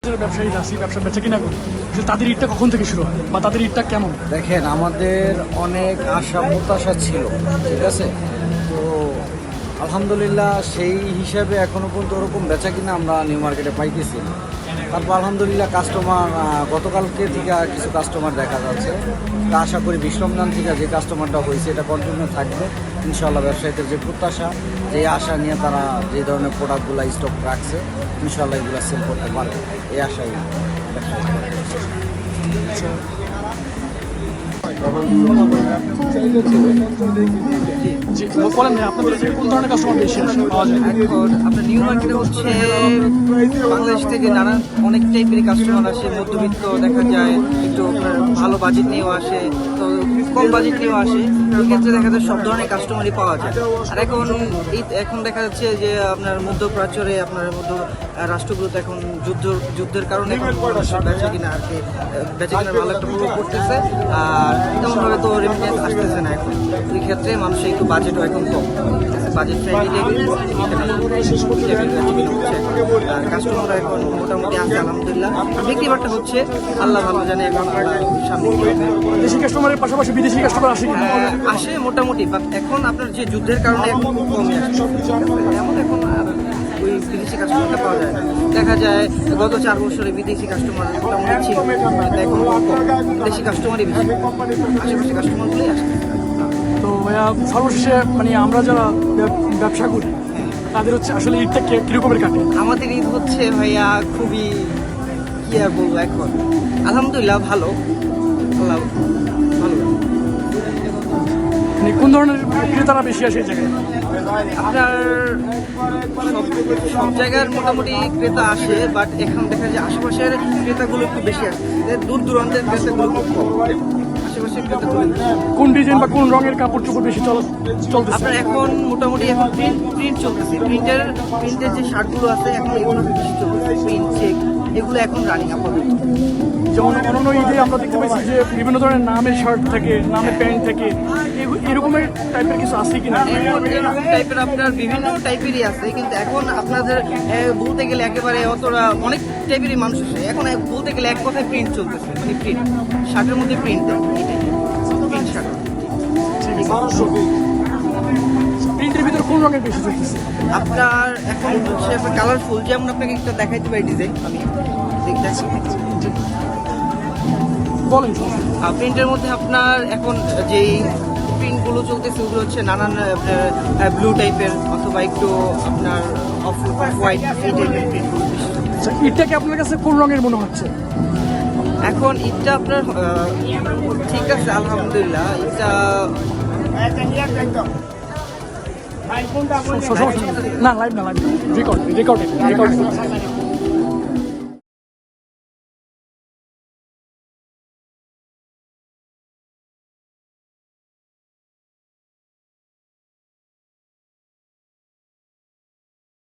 ব্যবসায়ী আছি, ব্যবসা বেচা কিনা করি, যে তাদের ঈদটা কখন থেকে শুরু হয় বা তাদের ঈদটা কেমন? দেখেন, আমাদের অনেক আশা প্রত্যাশা ছিল, ঠিক আছে। তো আলহামদুলিল্লাহ সেই হিসাবে এখনো পর্যন্ত ওরকম বেচা কিনা আমরা নিউ মার্কেটে পাইতেছি না। তারপর আলহামদুলিল্লাহ কাস্টমার গতকালকে থেকে কিছু কাস্টমার দেখা যাচ্ছে। তা আশা করি রমজান থেকে যে কাস্টমারটা হয়েছে এটা কন্টিনিউ থাকবে ইনশাআল্লাহ। ব্যবসায়ীদের যে প্রত্যাশা, যে আশা নিয়ে তারা যে ধরনের প্রোডাক্টগুলো স্টক রাখছে ইনশাআল্লাহ এগুলো সেল করতে পারবে, এই আশাই জি, বলেন ভাই, আপনাদের যে কোন ধরনের কাস্টমার বেশি পাওয়া যায়? এখন আপনার নিউ মার্কেটে হচ্ছে বাংলাদেশ থেকে নানা অনেক টাইপের কাস্টমার আসে। মধ্যবিত্ত দেখা যায়, একটু আপনার ভালো বাজেট নিয়েও আসে, তো কম বাজেট নিয়েও আসে। এক্ষেত্রে দেখা যায় সব ধরনের কাস্টমারই পাওয়া যায়। আর এখন দেখা যাচ্ছে যে আপনার মধ্যপ্রাচ্যে আপনার মধ্য রাষ্ট্রগুলোতে এখন যুদ্ধের কারণে বেচা কিনা আর কি বেচা কিনার ভালো একটা প্রভাব পড়তেছে। আর তেমনভাবে তো রেমিটেন্স আসতেছে না এখন। এই ক্ষেত্রে মানুষের একটু বাজেটও এখন কম, বাজেট ফ্রেন্ডলি কাস্টমাররা এখন মোটামুটি আছে আলহামদুলিল্লাহ। বিক্রি বাট্টা হচ্ছে, আল্লাহ ভালো জানে এখন সামনে। দেশি কাস্টমারের পাশাপাশি বিদেশি কাস্টমার আসে কিনা? আসে মোটামুটি, বাট এখন আপনার যে যুদ্ধের কারণে এখন কমে আসছে, এমন এখন আর ওই বিদেশি কাস্টমারটা পাওয়া যায় না। দেখা যায় গত 4 বছরে বিদেশি কাস্টমার মোটামুটি ছিল, কিন্তু এখন দেশি কাস্টমারই বেশি, আশেপাশে কাস্টমারগুলোই আসছে। তো ভাইয়া সর্বশেষে মানে আমরা যারা ব্যবসা করি তাদের হচ্ছে আসলে ঈদটা কিরকমের কাটে? আমাদের ঈদ হচ্ছে ভাইয়া খুবই, কি আর বলবো, এখন আলহামদুলিল্লাহ ভালো, আল্লাহ ভালো। মানে কোন ধরনের ক্রেতারা বেশি আসে এই জায়গায়? আপনার সব জায়গার মোটামুটি ক্রেতা আসে, বাট এখন দেখা যায় আশেপাশের ক্রেতাগুলো একটু বেশি আসে, দূর দূরান্তের ক্রেতাগুলো খুব কম। আশেপাশের ক্রেতাগুলো কোন ডিজাইন বা কোন রঙের কাপড় চোপড় বেশি চলতেছে? আপনার এখন মোটামুটি এখন প্রিন্ট চলতেছে। প্রিন্টের যে শার্টগুলো আছে এখন এগুলো বেশি চলতেছে। প্রিন্ট চেক এগুলো এখন রানিং আপাতত। যেমন অন্য ঈদে আমরা দেখতে পাচ্ছি যে বিভিন্ন ধরনের নামের শার্ট থাকে, নামের প্যান্ট থাকে, এরকমের টাইপের কিছু আছে কিনা? এখন এরকম টাইপের আপনার বিভিন্ন টাইপেরই আছে, কিন্তু এখন আপনাদের বলতে গেলে একেবারে অতটা অনেক টাইপেরই মানুষ আছে। এখন বলতে গেলে এক কথায় প্রিন্ট চলতেছে, মানে প্রিন্ট শার্টের মধ্যে প্রিন্ট প্রিন্ট শার্ট। প্রিন্টের ভিতরে কোন রঙের বেশি চলতেছে? আপনার এখন হচ্ছে কালারফুল, যেমন আপনাকে একটা দেখাইতে পারি ডিজাইন, আমি দেখছি। বলেন। প্রিন্টের মধ্যে আপনার এখন যেই প্রিন্টগুলো চলতেছে ওগুলো হচ্ছে নানান ব্লু টাইপের অথবা একটু আপনার অফ হোয়াইট, এই টাইপের প্রিন্টগুলো বেশি। আচ্ছা, ঈদটাকে আপনার কাছে কোন রঙের মনে হচ্ছে? এখন ঈদটা আপনার ঠিক আছে আলহামদুলিল্লাহ। ঈদটা না, লাইভ না, রেকর্ড